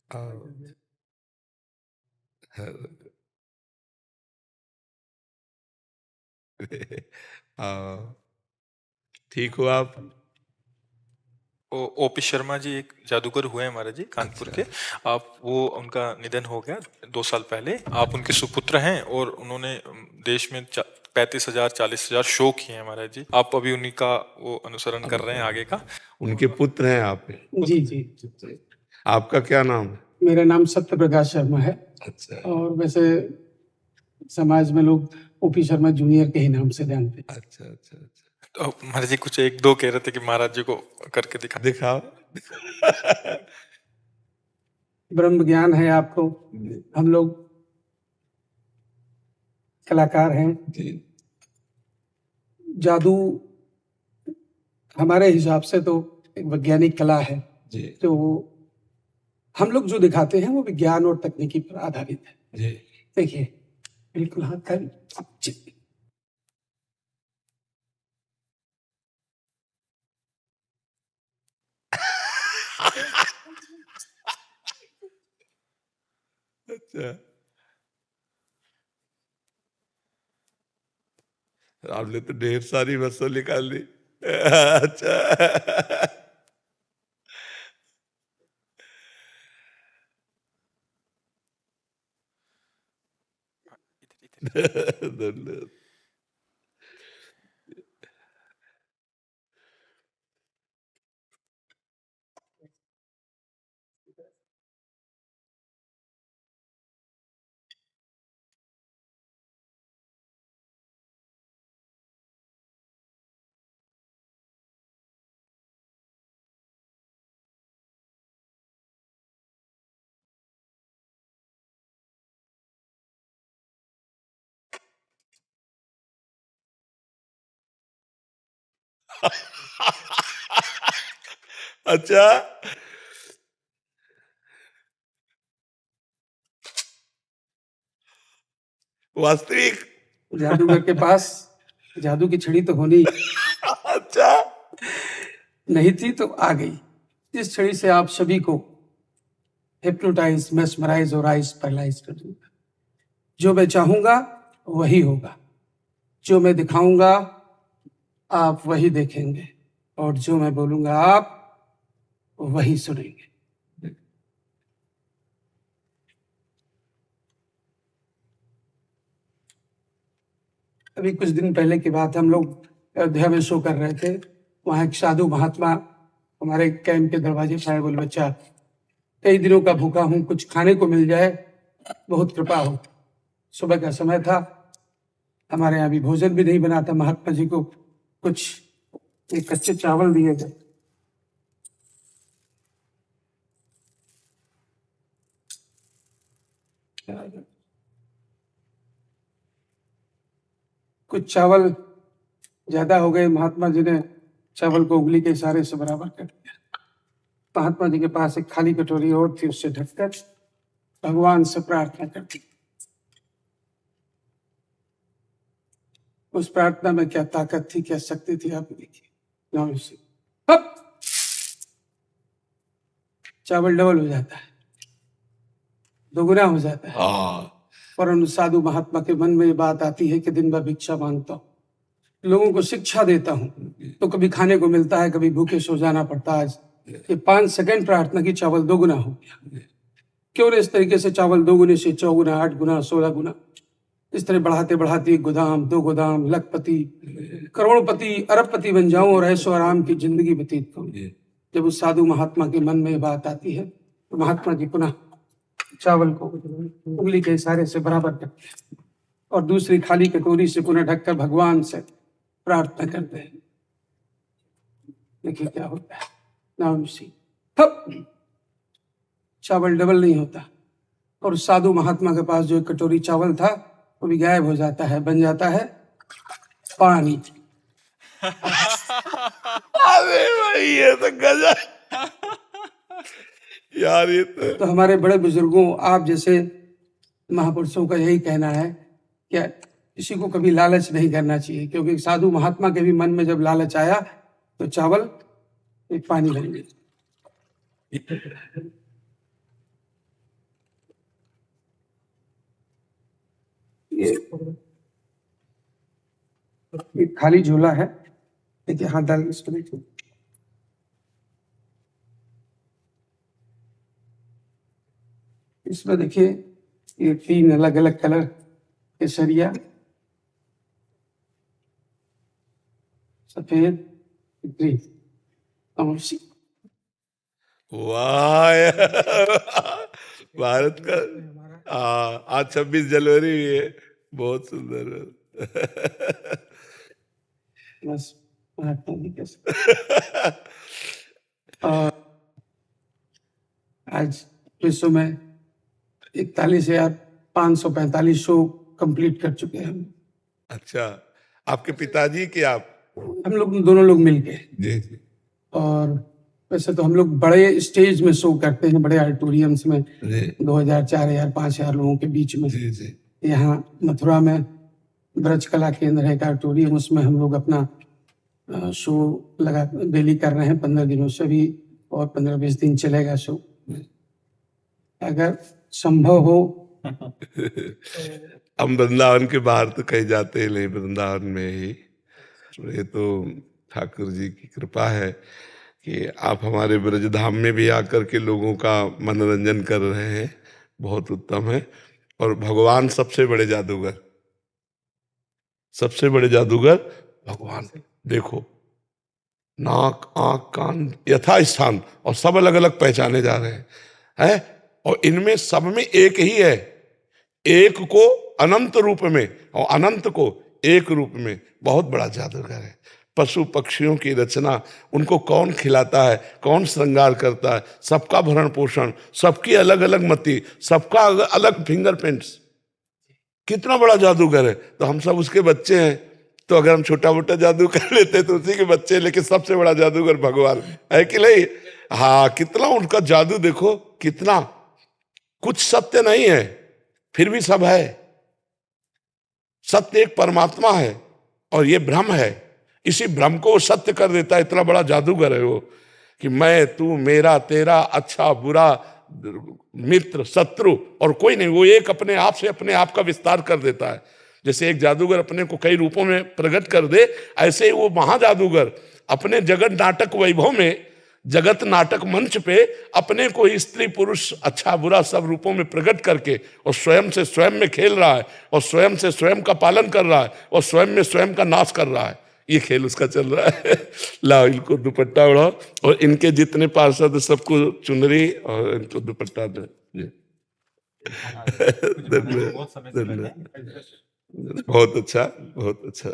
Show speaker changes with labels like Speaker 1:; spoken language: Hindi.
Speaker 1: हाँ, हाँ, ठीक हो आप?
Speaker 2: ओपी शर्मा जी एक जादूगर हुए हमारे जी, कानपुर
Speaker 1: अच्छा।
Speaker 2: के। आप वो उनका निधन हो गया 2 साल पहले। आप उनके सुपुत्र हैं और उन्होंने देश में 35,000 40,000 शो किए हैं हमारे जी। आप अभी उन्हीं का वो अनुसरण कर रहे हैं आगे का।
Speaker 1: उनके पुत्र हैं आप?
Speaker 3: जी जी।
Speaker 1: आपका क्या नाम है?
Speaker 3: मेरा नाम सत्य प्रकाश शर्मा है।
Speaker 1: अच्छा।
Speaker 3: और वैसे समाज में लोग ओपी शर्मा जूनियर के ही नाम से जानते हैं।
Speaker 1: अच्छा अच्छा अच्छा।
Speaker 2: तो महाराज जी कुछ एक दो कह रहे थे कि महाराज जी को करके
Speaker 1: दिखाओ।
Speaker 3: ब्रह्म ज्ञान है आपको। हम लोग कलाकार हैं। जादू हमारे हिसाब से तो एक वैज्ञानिक कला है। तो हम लोग जो दिखाते हैं वो विज्ञान और तकनीकी पर आधारित है। देखिए बिल्कुल हाथ का
Speaker 1: अच्छा, आपने तो ढेर सारी वस्तु निकाल दी। अच्छा। धन्यवाद। अच्छा, वास्तविक?
Speaker 3: जादूगर के पास जादू की छड़ी तो होनी
Speaker 1: अच्छा,
Speaker 3: नहीं थी तो आ गई। इस छड़ी से आप सभी को हिप्नोटाइज, मेस्मराइज और आइज पैरालाइज कर दूंगा। जो मैं चाहूंगा वही होगा, जो मैं दिखाऊंगा आप वही देखेंगे, और जो मैं बोलूंगा आप वही सुनेंगे। अभी कुछ दिन पहले की बात, हम लोग अयोध्या में शो कर रहे थे। वहां एक साधु महात्मा हमारे कैंप के दरवाजे पर आए। बोले बच्चा, कई दिनों का भूखा हूं, कुछ खाने को मिल जाए, बहुत कृपा हो। सुबह का समय था, हमारे यहाँ भी भोजन भी नहीं बना था। महात्मा जी को कुछ एक कच्चे चावल दिए गए। कुछ चावल ज्यादा हो गए। महात्मा जी ने चावल को उंगली के इशारे से बराबर कर दिया। महात्मा जी के पास एक खाली कटोरी और थी, उससे ढककर भगवान से प्रार्थना कर दी। उस प्रार्थना में क्या ताकत थी, क्या शक्ति थी, आप देखिए। चावल डबल हो जाता है, दोगुना हो जाता है। और उन साधु महात्मा के मन में ये बात आती है कि दिन भर भिक्षा मांगता हूँ, लोगों को शिक्षा देता हूँ, तो कभी खाने को मिलता है, कभी भूखे सो जाना पड़ता है। ये 5 सेकंड प्रार्थना की चावल दोगुना हो गया। क्यों इस तरीके से चावल दोगुने से 4 गुना, 8 गुना, 16 गुना, इस तरह बढ़ाते बढ़ाते 1 गोदाम, 2 गोदाम, लखपति, करोड़पति, अरबपति बन जाऊं और ऐशो आराम की जिंदगी व्यतीत करूं। जब उस साधु महात्मा के मन में ये बात आती है तो महात्मा जी पुनः चावल को उंगली के इशारे से बराबर करते हैं और दूसरी खाली कटोरी से पुनः ढककर भगवान से प्रार्थना करते हैं। देखिए क्या होता है। नाम सी चावल डबल नहीं होता, और साधु महात्मा के पास जो एक कटोरी चावल था वो भी गायब हो जाता है, बन जाता है पानी।
Speaker 1: अरे भाई ये तो गजब यार। ये
Speaker 3: तो हमारे बड़े बुजुर्गों, आप जैसे महापुरुषों का यही कहना है कि किसी को कभी लालच नहीं करना चाहिए, क्योंकि साधु महात्मा के भी मन में जब लालच आया तो चावल एक पानी बन गई। ये खाली झोला है, देखिए हाथ डाल के इसको देखिए। इसमें देखिए ये 3 अलग अलग कलर केसरिया, सफेद, ग्रीन और
Speaker 1: वाह यार, भारत का। आज 26 जनवरी भी है, बहुत सुंदर।
Speaker 3: बस महात्मा जी के और आज विश्व में 41,545 शो कंप्लीट कर चुके हैं हम।
Speaker 1: अच्छा, आपके पिताजी कि आप?
Speaker 3: हम लोग दोनों लोग मिलके।
Speaker 1: जी जी
Speaker 3: और वैसे तो हम लोग बड़े स्टेज में शो करते हैं, बड़े ऑडिटोरियम्स में,
Speaker 1: जी
Speaker 3: 2000, 4000, 5000 लोगों के बीच में।
Speaker 1: जी जी।
Speaker 3: यहाँ मथुरा में ब्रज कला केंद्र है, एक ऑडिटोरियम, उसमें हम लोग अपना शो लगा डेली कर रहे हैं 15 दिनों से भी, और 15-20 दिन चलेगा शो। अगर संभव हो
Speaker 1: हम वृंदावन के बाहर तो कहीं जाते ही नहीं, वृंदावन में ही। ये तो ठाकुर जी की कृपा है कि आप हमारे ब्रजधाम में भी आकर के लोगों का मनोरंजन कर रहे हैं, बहुत उत्तम है। और भगवान सबसे बड़े जादूगर, सबसे बड़े जादूगर भगवान। देखो, नाक, आंख, कान यथास्थान, और सब अलग अलग पहचाने जा रहे हैं, और इनमें सब में एक ही है, एक को अनंत रूप में और अनंत को एक रूप में। बहुत बड़ा जादूगर है। पशु पक्षियों की रचना, उनको कौन खिलाता है, कौन श्रृंगार करता है, सबका भरण पोषण, सबकी अलग अलग मति, सबका अलग फिंगरप्रिंट्स। कितना बड़ा जादूगर है। तो हम सब उसके बच्चे हैं, तो अगर हम छोटा मोटा जादू कर लेते तो उसी के बच्चे, लेकिन सबसे बड़ा जादूगर भगवान है कि नहीं? हाँ, कितना उनका जादू देखो, कितना। कुछ सत्य नहीं है, फिर भी सब है। सत्य एक परमात्मा है और ये भ्रम है, इसी भ्रम को वो सत्य कर देता है। इतना बड़ा जादूगर है वो, कि मैं, तू, मेरा, तेरा, अच्छा बुरा, मित्र, शत्रु और कोई नहीं। वो एक अपने आप से अपने आप का विस्तार कर देता है। जैसे एक जादूगर अपने को कई रूपों में प्रकट कर दे, ऐसे ही वो महाजादूगर अपने जगत नाटक वैभव में, जगत नाटक मंच पे अपने को ही स्त्री पुरुष अच्छा बुरा सब रूपों में प्रकट करके, और स्वयं से स्वयं में खेल रहा है, और स्वयं से स्वयं का पालन कर रहा है, और स्वयं में स्वयं का नाश कर रहा है। ये खेल उसका चल रहा है। लाओ इनको दुपट्टा उड़ाओ, और इनके जितने पार्षद सबको चुनरी और इनको दुपट्टा दे। बहुत अच्छा, बहुत अच्छा।